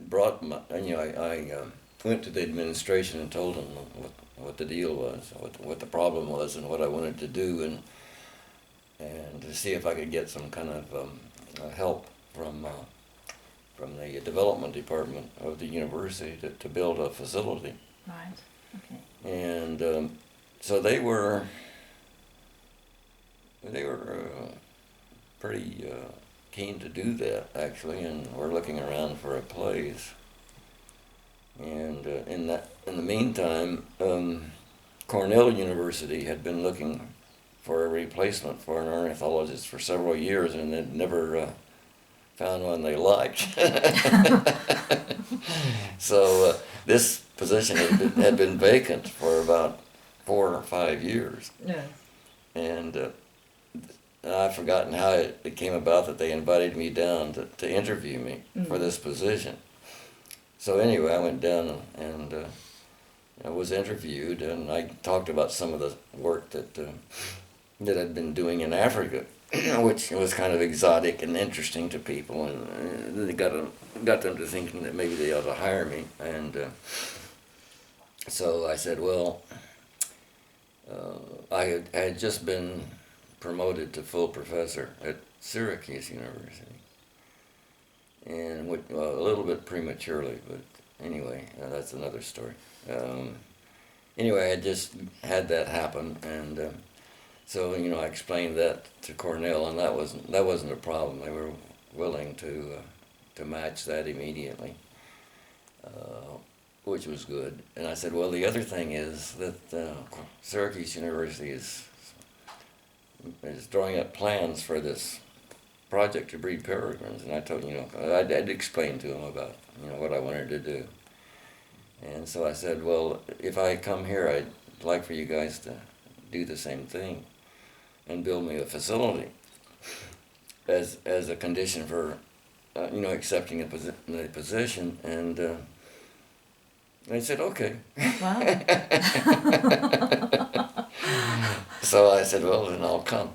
brought my, I went to the administration and told them what the deal was, what the problem was, and what I wanted to do, and to see if I could get some kind of help from the development department of the university to build a facility. Right. Okay. And so they were pretty keen to do that, actually, and we're looking around for a place. And in the meantime, Cornell University had been looking for a replacement for an ornithologist for several years, and had never found one they liked. So this position had been vacant for about 4 or 5 years. Yes. And I've forgotten how it came about that they invited me down to interview me for this position. So anyway, I went down and I was interviewed, and I talked about some of the work that I'd been doing in Africa, which was kind of exotic and interesting to people, and they got them to thinking that maybe they ought to hire me. And so I said, well, I had just been promoted to full professor at Syracuse University, and a little bit prematurely, but anyway, that's another story. Anyway, I had just had that happen, and so I explained that to Cornell, and that wasn't a problem. They were willing to match that immediately, which was good. And I said, well, the other thing is that Syracuse University is drawing up plans for this project to breed peregrines, and I told I'd explained to him about what I wanted to do. And so I said, well, if I come here, I'd like for you guys to do the same thing and build me a facility as a condition for accepting the position. And they said, okay. Wow. So I said, well, then I'll come.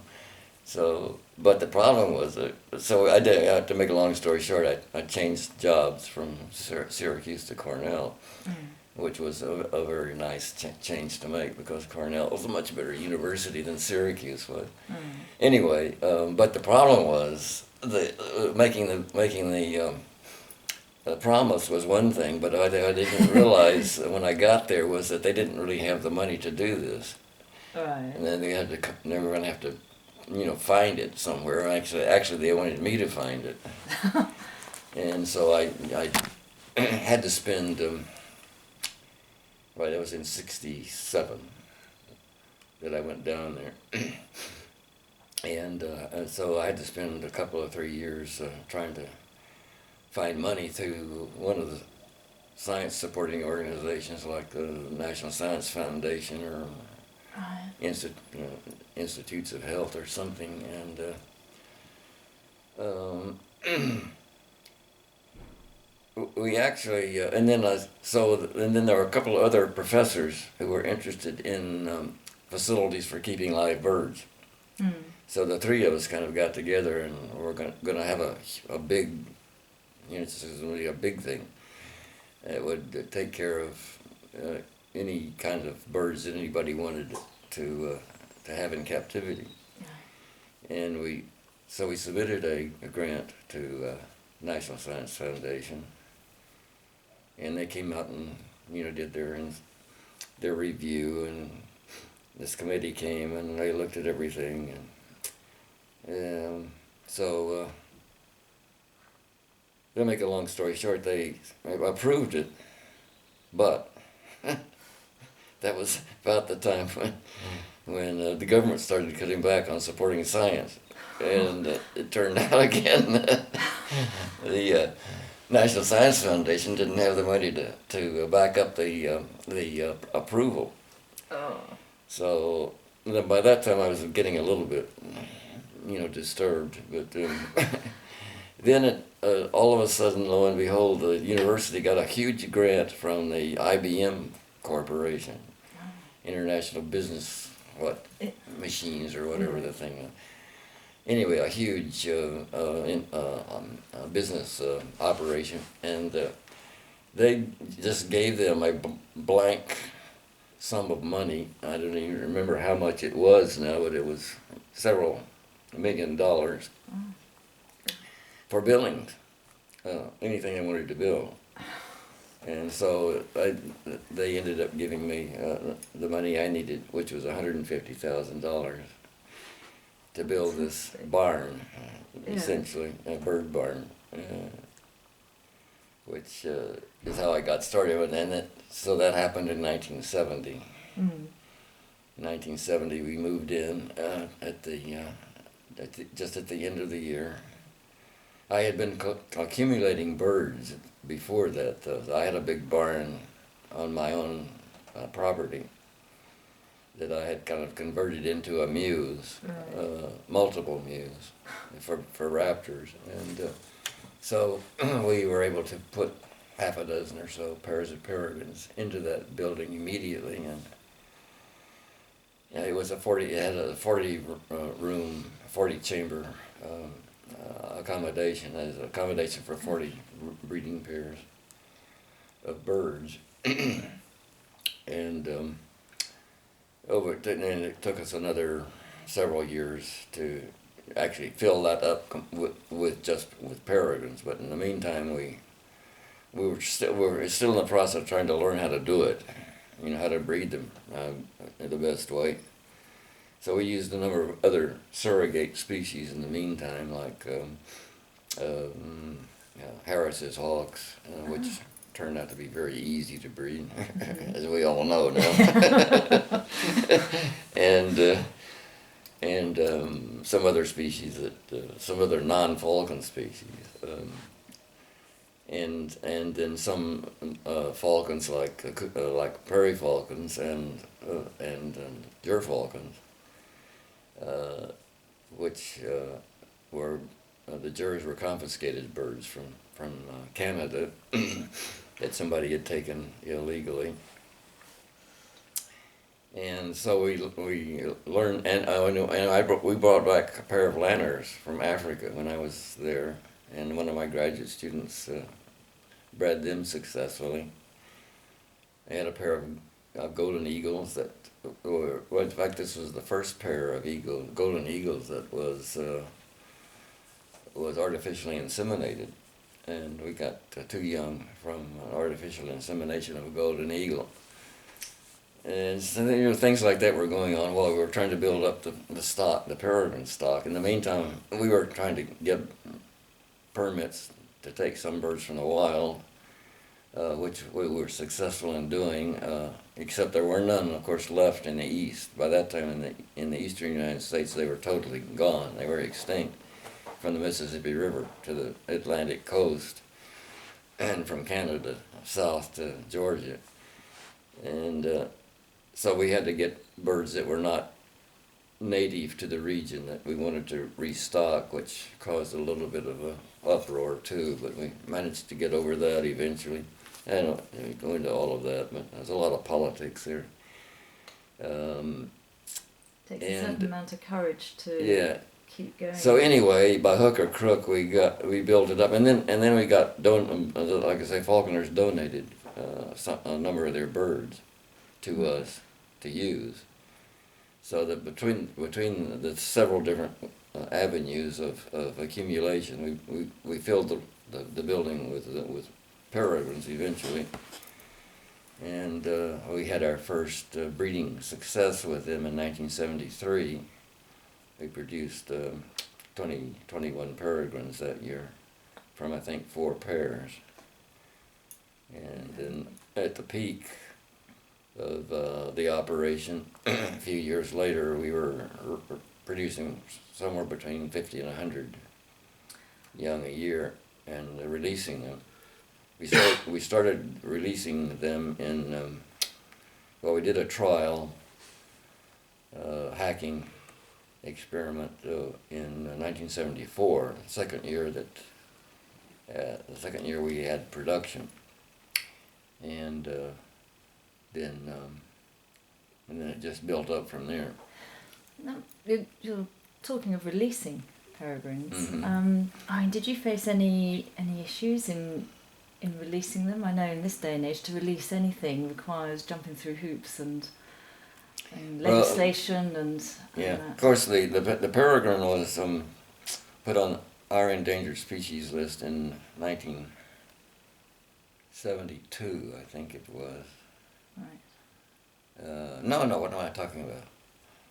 So, but the problem was, to make a long story short, I changed jobs from Syracuse to Cornell, which was a very nice change to make, because Cornell was a much better university than Syracuse was. Anyway, but the problem was making the promise was one thing, but I didn't realize when I got there was that they didn't really have the money to do this. Right. And then they were going to have to find it somewhere. Actually, they wanted me to find it. And so I had to spend, that was in 1967 that I went down there. And so I had to spend a couple of 3 years trying to find money through one of the science supporting organizations like the National Science Foundation or Institutes of Health or something, and we actually, and then there were a couple of other professors who were interested in facilities for keeping live birds. So the three of us kind of got together, and we're going to have a big, this is really a big thing. It would take care of any kind of birds that anybody wanted to have in captivity. And we submitted a grant to National Science Foundation, and they came out and did their review, and this committee came and they looked at everything, and so to make a long story short, they approved it, but that was about the time when the government started cutting back on supporting science, and it turned out again that the National Science Foundation didn't have the money to back up the approval. Oh. So by that time I was getting a little bit disturbed, but then all of a sudden, lo and behold, the university got a huge grant from the IBM Corporation, International Business Machines or whatever the thing was. Anyway, a huge business operation, and they just gave them a blank sum of money. I don't even remember how much it was now, but it was several $1 million for building anything I wanted to build. And so they ended up giving me the money I needed, which was $150,000, to build this barn, essentially a bird barn, which is how I got started. And so that happened in 1970. Mm. 1970, we moved in just at the end of the year. I had been accumulating birds before that, though. I had a big barn on my own property that I had kind of converted into a mews, multiple mews for raptors. And so we were able to put half a dozen or so pairs of peregrines into that building immediately. And it was it had a 40 room, 40 chamber accommodation. That is accommodation for 40 breeding pairs of birds. And it took us another several years to actually fill that up with peregrines. But in the meantime, we were still in the process of trying to learn how to do it. How to breed them the best way. So we used a number of other surrogate species in the meantime, like Harris's hawks, which turned out to be very easy to breed, as we all know now. and some other species some other non-falcon species, and then some falcons like prairie falcons and gerfalcons, which were the jurors were confiscated birds from Canada that somebody had taken illegally. And so we learned, we brought back a pair of lanners from Africa when I was there, and one of my graduate students bred them successfully. I had a pair of golden eagles that were, well, in fact, this was the first pair of golden eagles that was artificially inseminated, and we got 2 young from artificial insemination of a golden eagle. And so, things like that were going on while we were trying to build up the stock, the peregrine stock. In the meantime, we were trying to get permits to take some birds from the wild, which we were successful in doing, except there were none, of course, left in the east. By that time in the eastern United States, they were totally gone. They were extinct from the Mississippi River to the Atlantic coast, and from Canada south to Georgia. And so we had to get birds that were not native to the region that we wanted to restock, which caused a little bit of a uproar too, but we managed to get over that eventually. I don't go into all of that, but there's a lot of politics there. Takes a certain amount of courage to keep going. So anyway, by hook or crook, we built it up, and then we got like I say, falconers donated a number of their birds to us to use. So that between the several different avenues of accumulation, we filled the building with peregrines eventually, and we had our first breeding success with them in 1973. We produced 21 peregrines that year from, I think, 4 pairs. And then at the peak of the operation, a few years later, we were producing somewhere between 50 and 100 young a year and releasing them. We started releasing them in, we did a trial hacking experiment in 1974, the second year we had production, and then it just built up from there. Now, you're talking of releasing peregrines. Mm-hmm. Did you face any issues in in releasing them? I know in this day and age to release anything requires jumping through hoops and legislation and yeah. Of course, the peregrine was put on our endangered species list in 1972, I think it was. Right. No, what am I talking about?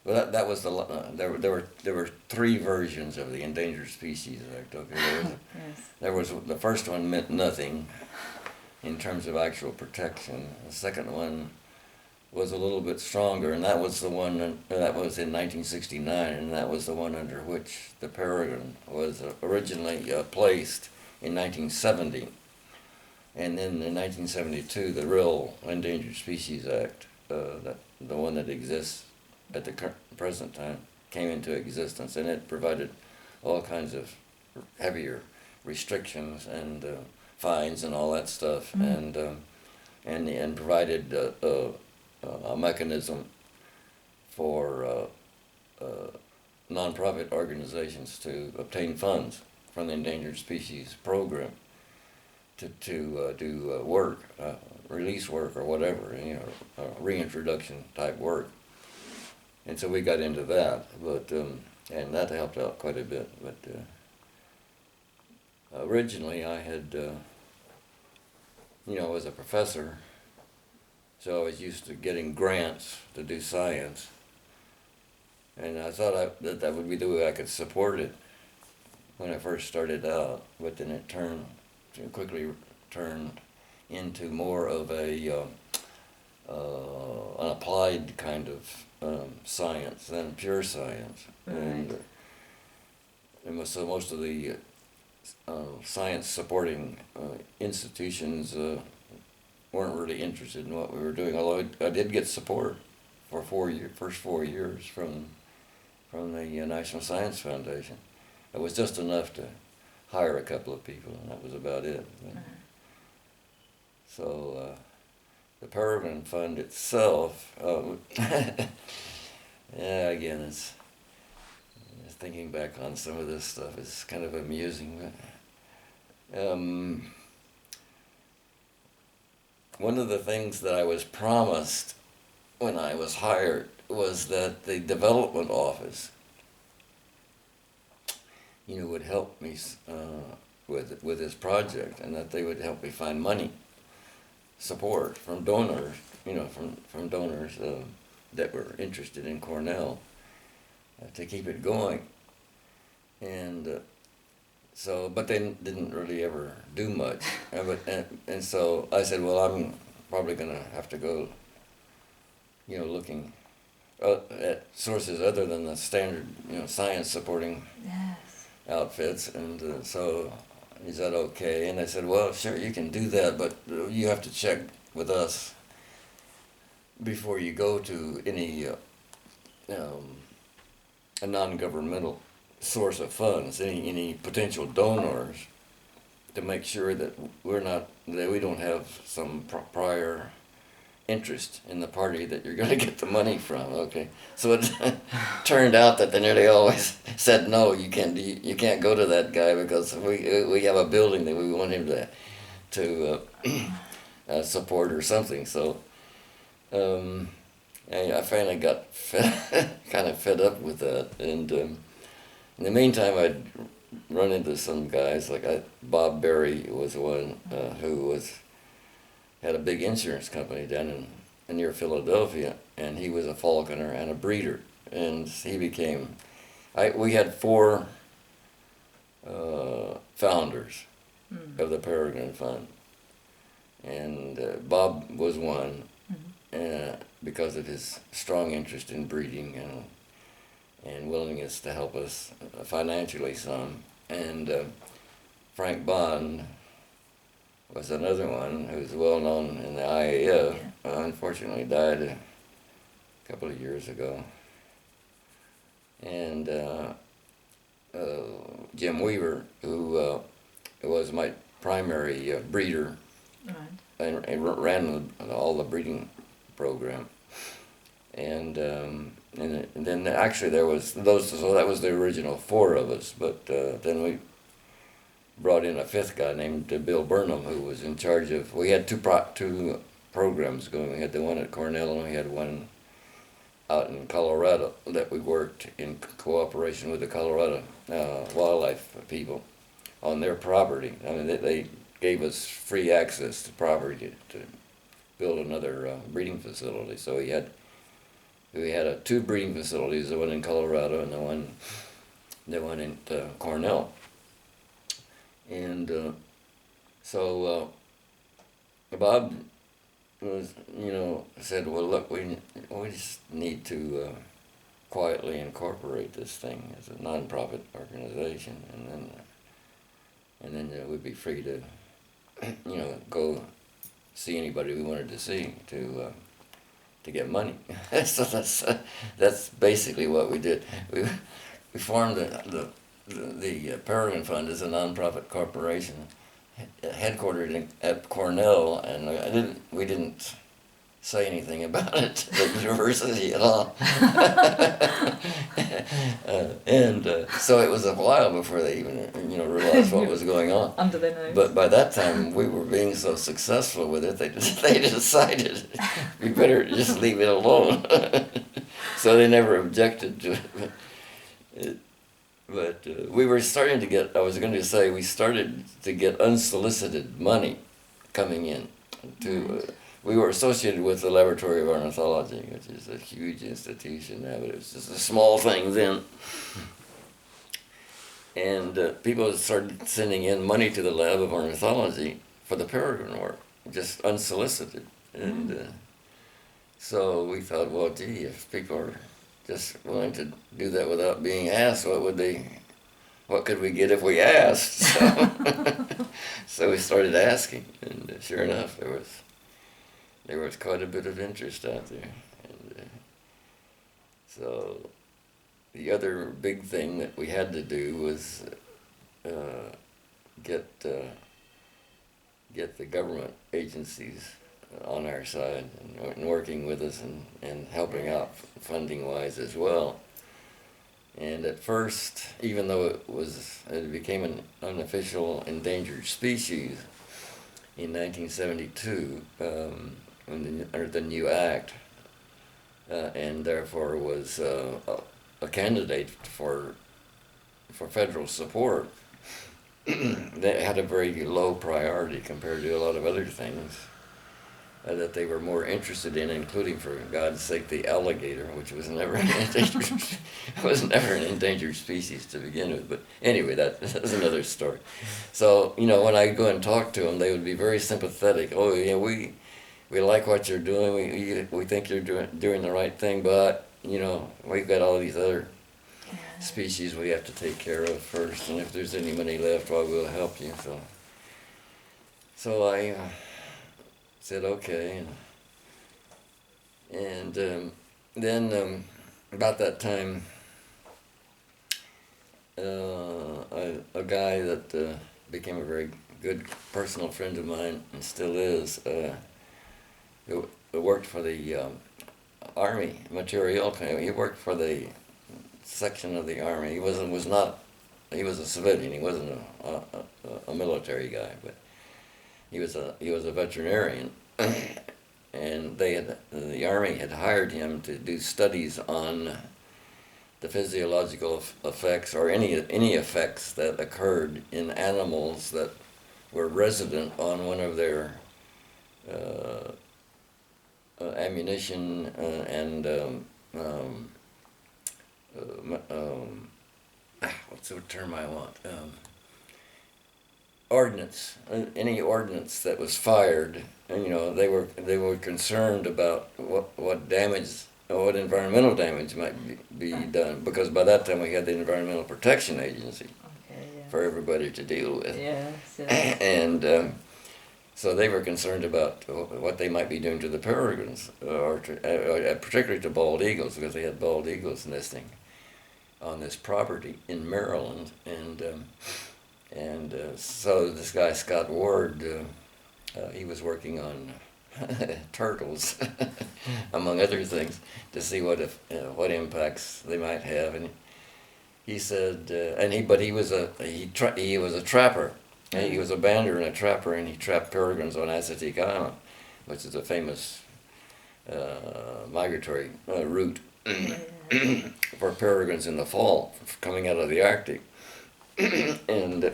Well, that was there were three versions of the Endangered Species Act. Okay, Yes. there was the first one meant nothing in terms of actual protection. The second one was a little bit stronger, and that was the one that was in 1969, and that was the one under which the peregrine was originally placed in 1970. And then in 1972, the real Endangered Species Act, the one that exists at the present time, came into existence, and it provided all kinds of heavier restrictions and fines and all that stuff, and provided a mechanism for nonprofit organizations to obtain funds from the Endangered Species Program to do work, release work or whatever, reintroduction type work. And so we got into that, but and that helped out quite a bit. But originally I had, was a professor, so I was used to getting grants to do science, and I thought that would be the way I could support it when I first started out. But then it quickly turned into more of an applied kind of science than pure science. Right. And so most of the science supporting institutions weren't really interested in what we were doing, although I did get support for first 4 years from the National Science Foundation. It was just enough to hire a couple of people, and that was about it. So the Peregrine Fund itself, yeah, again, it's thinking back on some of this stuff is kind of amusing. But, one of the things that I was promised when I was hired was that the development office, would help me with this project, and that they would help me find money, support from donors, from donors that were interested in Cornell to keep it going. And so, but they didn't really ever do much. And so I said, well, I'm probably going to have to go, looking at sources other than the standard, science supporting outfits. And so he said, okay. And I said, well, sure, you can do that, but you have to check with us before you go to any a non-governmental source of funds, any potential donors, to make sure that we don't have some prior interest in the party that you're going to get the money from. Okay, so it turned out that they nearly always said no. You can't go to that guy because we have a building that we want him to support or something. So I finally got kind of fed up with that, and in the meantime I'd run into some guys like Bob Berry was one who had a big insurance company down in near Philadelphia, and he was a falconer and a breeder, and he became. We had 4 founders of the Peregrine Fund, and Bob was one, because of his strong interest in breeding and willingness to help us financially some, and Frank Bond was another one who's well known in the IAF. Unfortunately died a couple of years ago. And Jim Weaver, who was my primary breeder, and ran all the breeding program. And then actually there was those, so that was the original 4 of us, but then brought in a fifth guy named Bill Burnham, who was in charge of. We had two programs going. We had the one at Cornell, and we had one out in Colorado that we worked in cooperation with the Colorado wildlife people on their property. I mean, they gave us free access to property to build another breeding facility. So we had two breeding facilities, the one in Colorado and the one in Cornell. And so Bob was, said, well, look, we just need to quietly incorporate this thing as a non-profit organization, and then we'd be free to, go see anybody we wanted to see to get money. So that's basically what we did. We formed the Peregrine Fund as a non-profit corporation, headquartered at Cornell, and we didn't say anything about it at the university at all. So it was a while before they even realized what was going on. Under their nose. But by that time we were being so successful with it, they decided we better just leave it alone. So they never objected to it. But we were starting to get, we started to get unsolicited money coming in. We were associated with the Laboratory of Ornithology, which is a huge institution now, but it was just a small thing then. And people started sending in money to the Lab of Ornithology for the peregrine work, just unsolicited. And so we thought, well, gee, if people are just willing to do that without being asked, what could we get if we asked? So we started asking, and sure enough, there was quite a bit of interest out there. And so the other big thing that we had to do was get the government agencies on our side and working with us and helping out funding-wise as well. And at first, even though it became an unofficial endangered species in 1972 under the new act, and therefore was a candidate for federal support, they had a very low priority compared to a lot of other things that they were more interested in, including, for God's sake, the alligator, which was never an endangered species to begin with. But anyway, that's another story. So when I go and talk to them, they would be very sympathetic. Oh yeah, we like what you're doing. We think you're doing the right thing, but we've got all these other species we have to take care of first, and if there's any money left, well, we'll help you. So I said okay, and then about that time, a guy that became a very good personal friend of mine and still is, who worked for the Army material. He worked for the section of the Army. He was a civilian. He wasn't a military guy, but he was a veterinarian, and the Army had hired him to do studies on the physiological effects or any effects that occurred in animals that were resident on one of their ammunition and what's the term I want? Ordnance, any ordnance that was fired, and they were concerned about what damage, what environmental damage might be done, because by that time we had the Environmental Protection Agency for everybody to deal with. And so they were concerned about what they might be doing to the peregrines, or particularly to bald eagles, because they had bald eagles nesting on this property in Maryland, and so this guy Scott Ward, he was working on turtles, among other things, to see what impacts they might have, and he said, but he was a trapper, He was a bander and a trapper, and he trapped peregrines on Assateague Island, which is a famous migratory route for peregrines in the fall coming out of the Arctic. And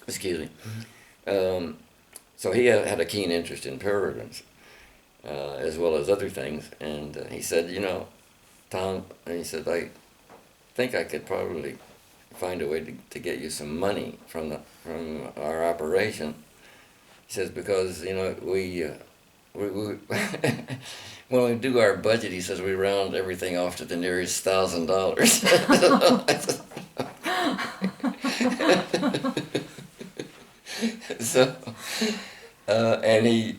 excuse me. So he had a keen interest in peregrines, as well as other things. And he said, you know, Tom, and he said, I think I could probably find a way to get you some money from our operation. He says, because, you know, we when we do our budget, he says, we round everything off to the nearest $1,000. So, and he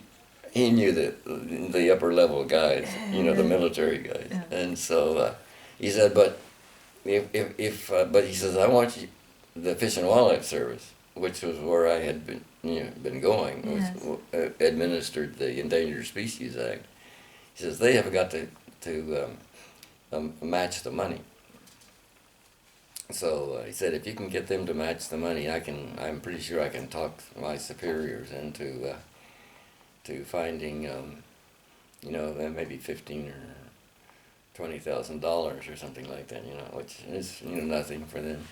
knew the upper level guys, you know, the military guys, and so he said, but but he says, I want you, the Fish and Wildlife Service, which was where I had been going, administered the Endangered Species Act. He says they have got to match the money. So he said, if you can get them to match the money, I'm pretty sure I can talk my superiors into to finding, you know, maybe $15,000 or $20,000 or something like that, you know, which is, you know, nothing for them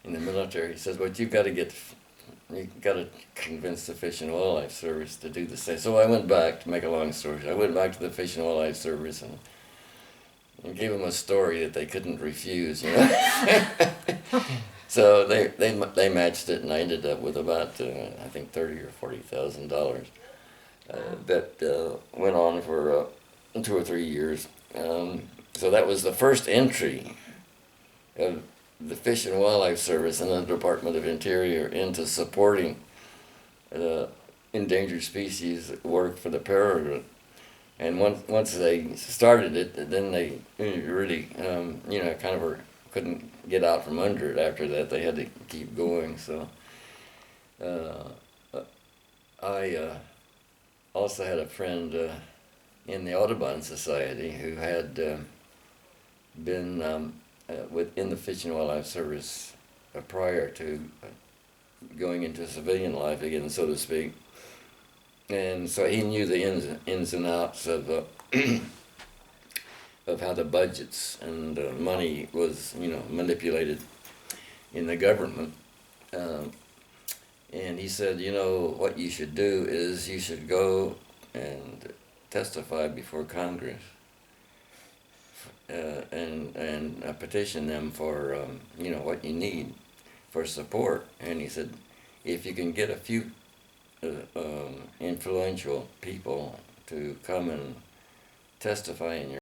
in the military. He says, but you've got to convince the Fish and Wildlife Service to do the same. So I went back, to make a long story short, I went back to the Fish and Wildlife Service and gave them a story that they couldn't refuse, you know. So they matched it, and I ended up with about I think $30,000 or $40,000. That went on for 2 or 3 years. So that was the first entry of the Fish and Wildlife Service and the Department of Interior into supporting endangered species work for the peregrine. And once they started it, then they really, you know, kind of couldn't get out from under it after that. They had to keep going. So I also had a friend in the Audubon Society who had been within the Fish and Wildlife Service prior to going into civilian life again, so to speak. And so he knew the ins and outs of how the budgets and money was, you know, manipulated in the government. And he said, you know, what you should do is you should go and testify before Congress and petition them for, you know, what you need for support. And he said, if you can get a few influential people to come and testify in your